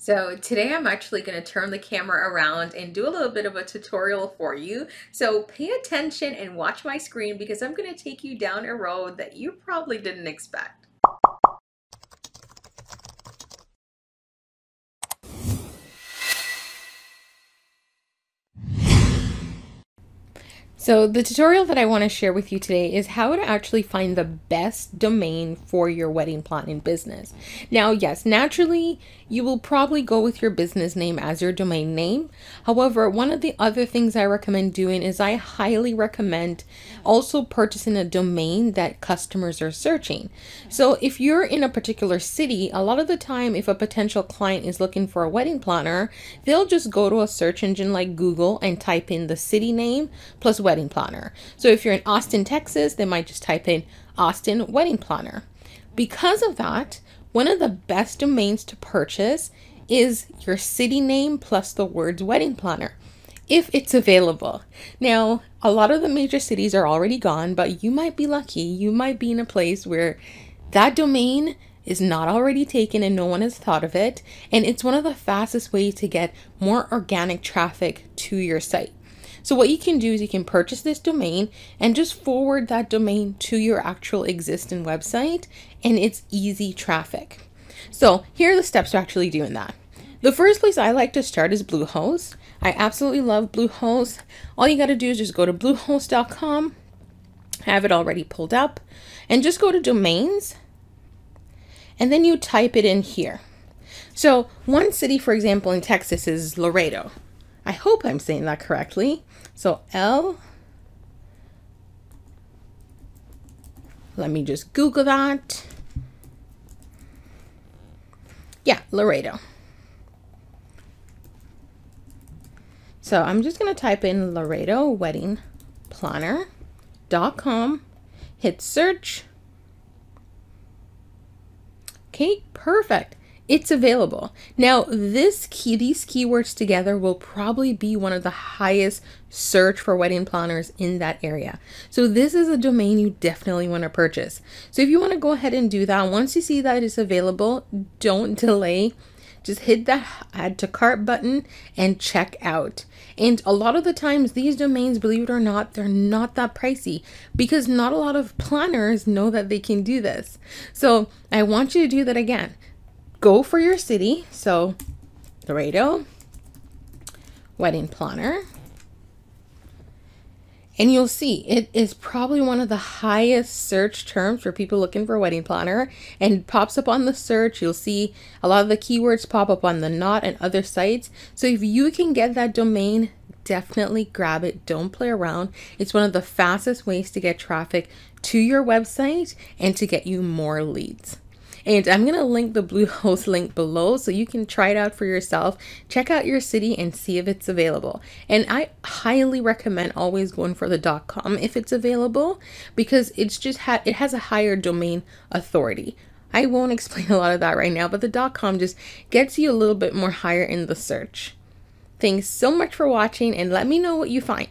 So today I'm actually going to turn the camera around and do a little bit of a tutorial for you. So pay attention and watch my screen because I'm going to take you down a road that you probably didn't expect. So the tutorial that I want to share with you today is how to actually find the best domain for your wedding planning business. Now, yes, naturally, you will probably go with your business name as your domain name. However, one of the other things I recommend doing is I highly recommend also purchasing a domain that customers are searching. So if you're in a particular city, a lot of the time, if a potential client is looking for a wedding planner, they'll just go to a search engine like Google and type in the city name plus wedding planner. So if you're in Austin, Texas, they might just type in Austin wedding planner. Because of that, one of the best domains to purchase is your city name plus the words wedding planner, if it's available. Now, a lot of the major cities are already gone, but you might be lucky. You might be in a place where that domain is not already taken and no one has thought of it. And it's one of the fastest ways to get more organic traffic to your site. So what you can do is you can purchase this domain and just forward that domain to your actual existing website, and it's easy traffic. So here are the steps to actually doing that. The first place I like to start is Bluehost. I absolutely love Bluehost. All you got to do is just go to bluehost.com, have it already pulled up, and just go to domains, and then you type it in here. So one city, for example, in Texas is Laredo. I hope I'm saying that correctly. So let me just Google that. Yeah, Laredo. So I'm just going to type in Laredo wedding planner.com, hit search. Okay, perfect. It's available. Now, these keywords together will probably be one of the highest search for wedding planners in that area. So this is a domain you definitely want to purchase. So if you want to go ahead and do that, once you see that it's available, don't delay. Just hit that add to cart button and check out. And a lot of the times these domains, believe it or not, they're not that pricey because not a lot of planners know that they can do this. So I want you to do that again. Go for your city. So Laredo wedding planner. And you'll see it is probably one of the highest search terms for people looking for a wedding planner, and pops up on the search. You'll see a lot of the keywords pop up on the Knot and other sites. So if you can get that domain, definitely grab it. Don't play around. It's one of the fastest ways to get traffic to your website and to get you more leads. And I'm going to link the Bluehost link below so you can try it out for yourself. Check out your city and see if it's available. And I highly recommend always going for the .com if it's available, because it's just it has a higher domain authority. I won't explain a lot of that right now, but the .com just gets you a little bit more higher in the search. Thanks so much for watching, and let me know what you find.